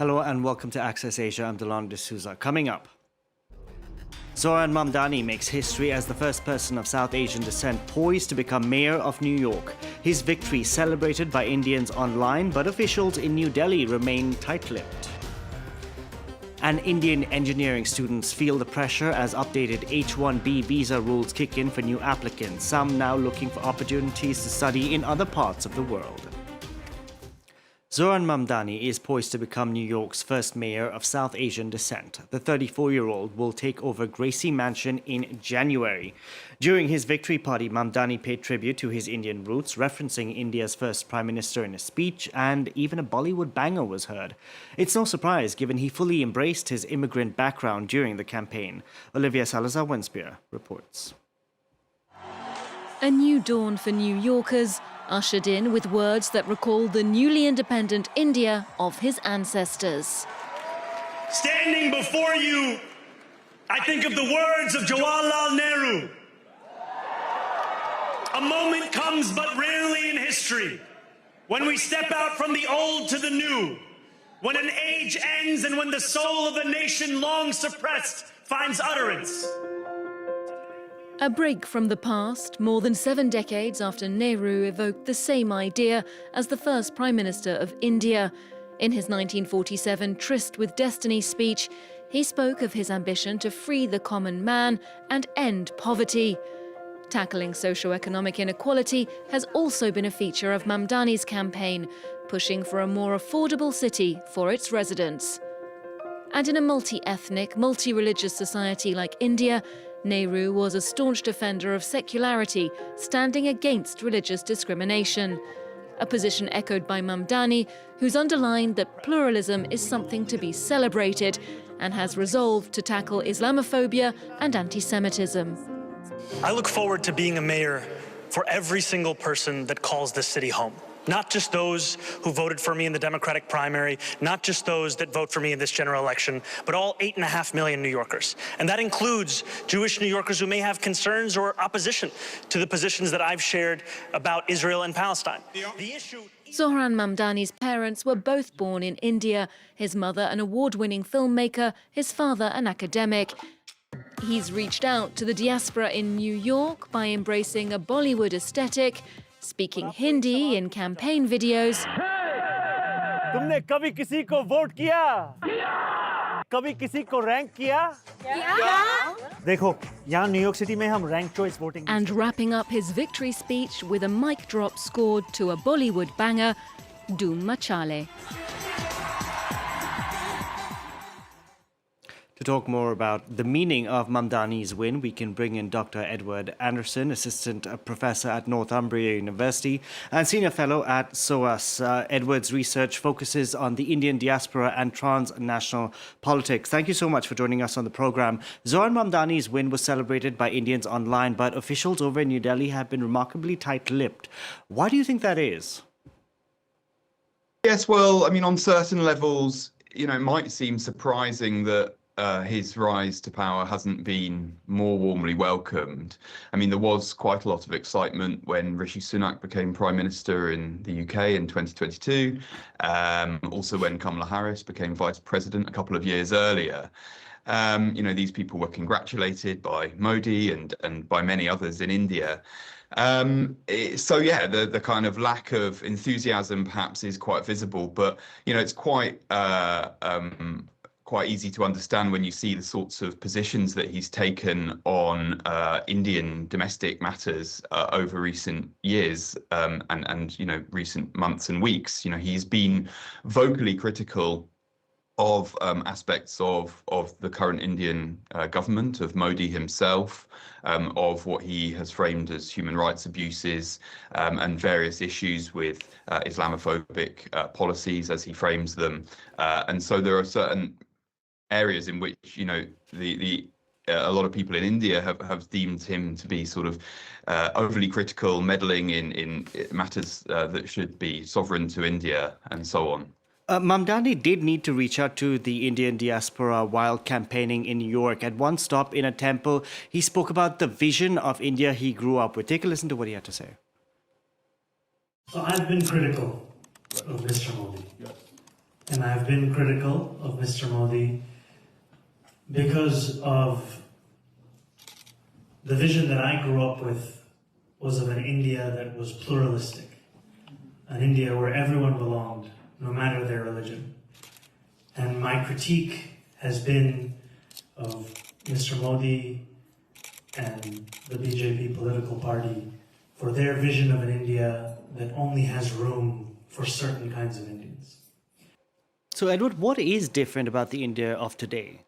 Hello and welcome to Access Asia. I'm Delon D'Souza. Coming up, Zohran Mamdani makes history as the first person of South Asian descent poised to become mayor of New York. His victory celebrated by Indians online, but officials in New Delhi remain tight-lipped. And Indian engineering students feel the pressure as updated H-1B visa rules kick in for new applicants, some now looking for opportunities to study in other parts of the world. Zohran Mamdani is poised to become New York's first mayor of South Asian descent. The 34-year-old will take over Gracie Mansion in January. During his victory party, Mamdani paid tribute to his Indian roots, referencing India's first prime minister in a speech, and even a Bollywood banger was heard. It's no surprise, given he fully embraced his immigrant background during the campaign. Olivia Salazar-Wenspear reports. A new dawn for New Yorkers, ushered in with words that recall the newly independent India of his ancestors. Standing before you, I think of the words of Jawaharlal Nehru. A moment comes but rarely in history, when we step out from the old to the new, when an age ends and when the soul of a nation long suppressed finds utterance. A break from the past, more than 7 decades after Nehru evoked the same idea as the first Prime Minister of India. In his 1947 Tryst with Destiny speech, he spoke of his ambition to free the common man and end poverty. Tackling socio-economic inequality has also been a feature of Mamdani's campaign, pushing for a more affordable city for its residents. And in a multi-ethnic, multi-religious society like India, Nehru was a staunch defender of secularity, standing against religious discrimination. A position echoed by Mamdani, who's underlined that pluralism is something to be celebrated and has resolved to tackle Islamophobia and anti-Semitism. I look forward to being a mayor for every single person that calls this city home. Not just those who voted for me in the Democratic primary, not just those that vote for me in this general election, but all 8.5 million New Yorkers. And that includes Jewish New Yorkers who may have concerns or opposition to the positions that I've shared about Israel and Palestine. Zohran Mamdani's parents were both born in India, his mother an award-winning filmmaker, his father an academic. He's reached out to the diaspora in New York by embracing a Bollywood aesthetic, speaking Hindi in campaign videos, तुमने कभी किसी को vote किया? कभी किसी को rank किया? देखो, यहाँ न्यूयॉर्क सिटी में हम rank choice voting. and wrapping up his victory speech with a mic drop scored to a Bollywood banger, Doom Machale. To talk more about the meaning of Mamdani's win, we can bring in Dr. Edward Anderson, Assistant Professor at Northumbria University and Senior Fellow at SOAS. Edward's research focuses on the Indian diaspora and transnational politics. Thank you so much for joining us on the program. Zohran Mamdani's win was celebrated by Indians online, but officials over in New Delhi have been remarkably tight-lipped. Why do you think that is? Yes, well, I mean, on certain levels, it might seem surprising that his rise to power hasn't been more warmly welcomed. I mean, there was quite a lot of excitement when Rishi Sunak became Prime Minister in the UK in 2022, also when Kamala Harris became Vice President a couple of years earlier. These people were congratulated by Modi and by many others in India. So yeah, the kind of lack of enthusiasm perhaps is quite visible, but it's quite easy to understand when you see the sorts of positions that he's taken on Indian domestic matters over recent years and recent months and weeks. He's been vocally critical of aspects of the current Indian government, of Modi himself, of what he has framed as human rights abuses and various issues with Islamophobic policies as he frames them. And so there are certain areas in which a lot of people in India have deemed him to be sort of overly critical, meddling in matters that should be sovereign to India and so on. Mamdani did need to reach out to the Indian diaspora while campaigning in New York. At one stop in a temple, he spoke about the vision of India he grew up with. Take a listen to what he had to say. So I've been critical of Mr. Modi. and I've been critical of Mr. Modi because of the vision that I grew up with was of an India that was pluralistic, an India where everyone belonged, no matter their religion. And my critique has been of Mr. Modi and the BJP political party for their vision of an India that only has room for certain kinds of Indians. So, Edward, what is different about the India of today?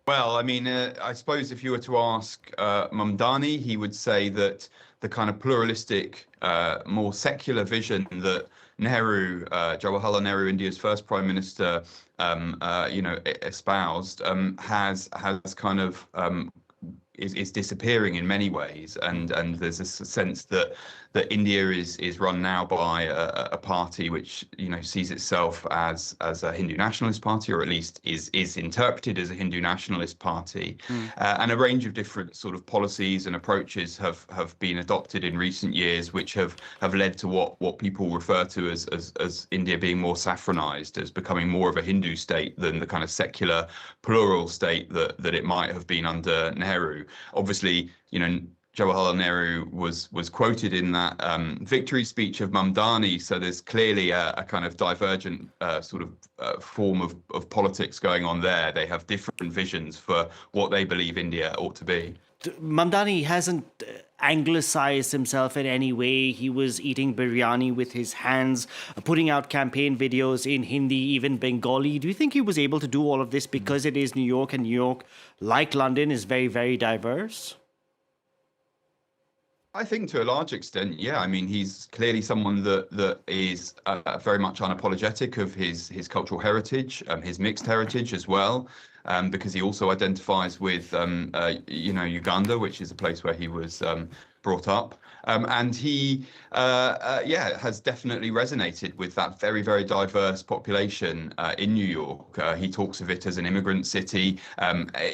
Well, I mean, I suppose if you were to ask Mamdani, he would say that the kind of pluralistic, more secular vision that Nehru, Jawaharlal Nehru, India's first prime minister, espoused, has kind of is disappearing in many ways, and there's a sense that India is run now by a party which sees itself as a Hindu nationalist party, or at least is interpreted as a Hindu nationalist party, and a range of different sort of policies and approaches have been adopted in recent years, which have led to what people refer to as India being more saffronized, as becoming more of a Hindu state than the kind of secular plural state that it might have been under Nehru. Obviously, Jawaharlal Nehru was quoted in that victory speech of Mamdani, so there's clearly a kind of divergent form of politics going on there. They have different visions for what they believe India ought to be. Mamdani hasn't anglicized himself in any way. He was eating biryani with his hands, putting out campaign videos in Hindi, even Bengali. Do you think he was able to do all of this because it is New York, and New York, like London, is very, very diverse? I think to a large extent, yeah. I mean, he's clearly someone that is very much unapologetic of his cultural heritage, his mixed heritage as well, because he also identifies with, Uganda, which is a place where he was brought up. And he, has definitely resonated with that very, very diverse population in New York. He talks of it as an immigrant city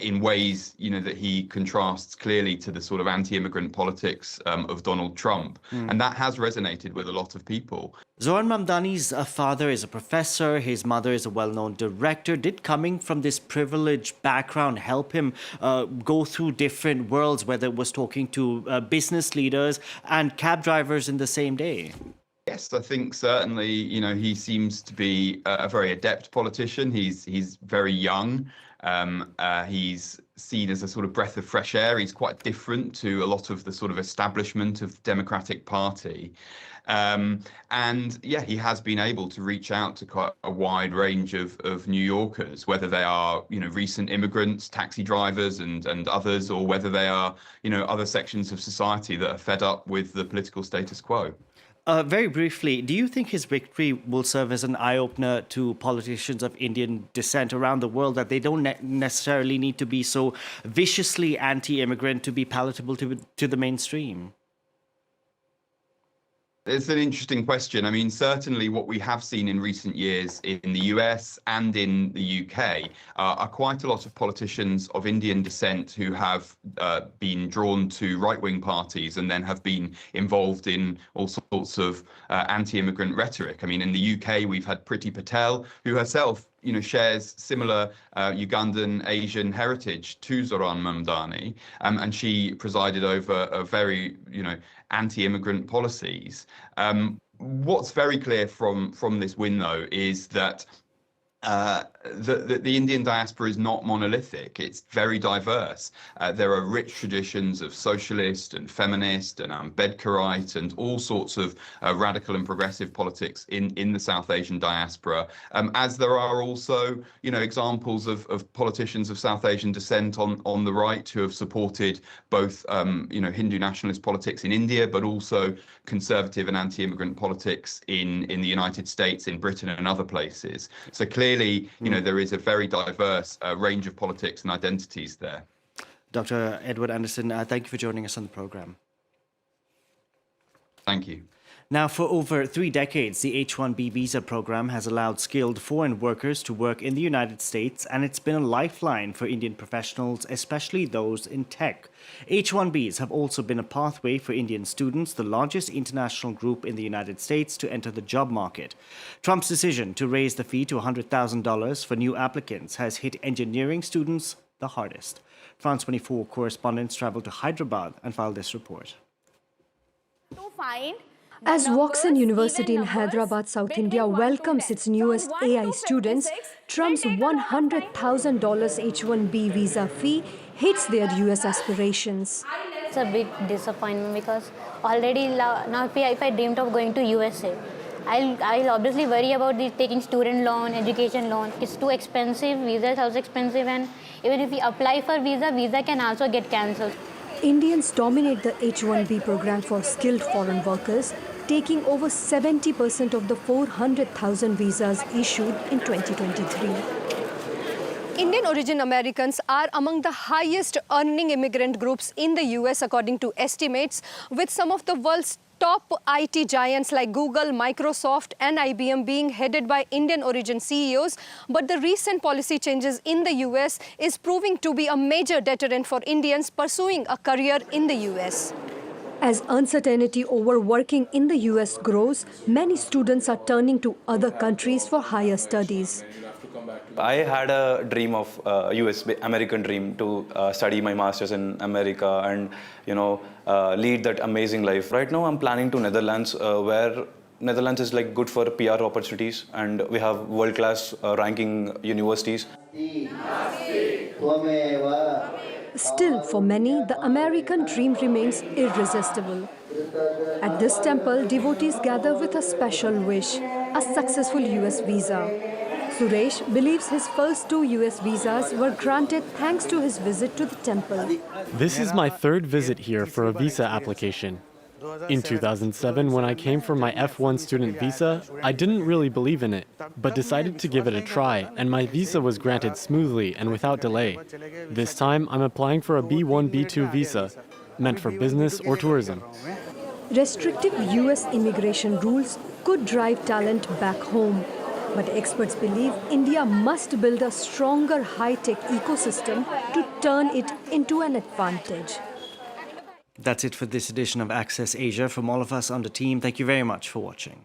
in ways, that he contrasts clearly to the sort of anti-immigrant politics of Donald Trump. And that has resonated with a lot of people. Zohran Mamdani's father is a professor. His mother is a well-known director. Did coming from this privileged background help him go through different worlds, whether it was talking to business leaders and cab drivers in the same day? Yes, I think certainly, he seems to be a very adept politician. He's very young. He's seen as a sort of breath of fresh air. He's quite different to a lot of the sort of establishment of the Democratic Party. And yeah, he has been able to reach out to quite a wide range of New Yorkers, whether they are, recent immigrants, taxi drivers and others, or whether they are, other sections of society that are fed up with the political status quo. Very briefly, do you think his victory will serve as an eye-opener to politicians of Indian descent around the world, that they don't necessarily need to be so viciously anti-immigrant to be palatable to the mainstream? It's an interesting question. I mean, certainly what we have seen in recent years in the US and in the UK are quite a lot of politicians of Indian descent who have been drawn to right-wing parties and then have been involved in all sorts of anti-immigrant rhetoric. I mean, in the UK, we've had Priti Patel, who herself shares similar Ugandan Asian heritage to Zohran Mamdani, and she presided over a very, anti-immigrant policies. What's very clear from this win, though, is that the Indian diaspora is not monolithic. It's very diverse. There are rich traditions of socialist and feminist and Ambedkarite and all sorts of radical and progressive politics in the South Asian diaspora, as there are also, examples of politicians of South Asian descent on the right who have supported both, Hindu nationalist politics in India, but also conservative and anti-immigrant politics in the United States, in Britain and other places. So clearly, there is a very diverse range of politics and identities there. Dr. Edward Anderson, thank you for joining us on the program. Thank you. Now, for over 3 decades, the H-1B visa program has allowed skilled foreign workers to work in the United States, and it's been a lifeline for Indian professionals, especially those in tech. H-1Bs have also been a pathway for Indian students, the largest international group in the United States, to enter the job market. Trump's decision to raise the fee to $100,000 for new applicants has hit engineering students the hardest. France 24 correspondents traveled to Hyderabad and filed this report. As Woxen University in Hyderabad, South India welcomes its newest AI students, Trump's $100,000 H-1B visa fee hits their US aspirations. It's a big disappointment because already now if I dreamed of going to USA, I'll obviously worry about taking student loan, education loan. It's too expensive, visa is also expensive, and even if we apply for visa can also get cancelled. Indians dominate the H-1B program for skilled foreign workers, taking over 70% of the 400,000 visas issued in 2023. Indian origin Americans are among the highest earning immigrant groups in the US according to estimates, with some of the world's top IT giants like Google, Microsoft and IBM being headed by Indian origin CEOs. But the recent policy changes in the US is proving to be a major deterrent for Indians pursuing a career in the US. As uncertainty over working in the US grows, many students are turning to other countries for higher studies. I had a dream of American dream to study my master's in America and lead that amazing life. Right now I'm planning to Netherlands, where Netherlands is like good for PR opportunities and we have world-class ranking universities. Still, for many, the American dream remains irresistible. At this temple, devotees gather with a special wish, a successful US visa. Suresh believes his first 2 US visas were granted thanks to his visit to the temple. This is my 3rd visit here for a visa application. In 2007, when I came for my F1 student visa, I didn't really believe in it, but decided to give it a try, and my visa was granted smoothly and without delay. This time, I'm applying for a B1, B2 visa, meant for business or tourism. Restrictive US immigration rules could drive talent back home. But experts believe India must build a stronger high-tech ecosystem to turn it into an advantage. That's it for this edition of Access Asia. From all of us on the team, thank you very much for watching.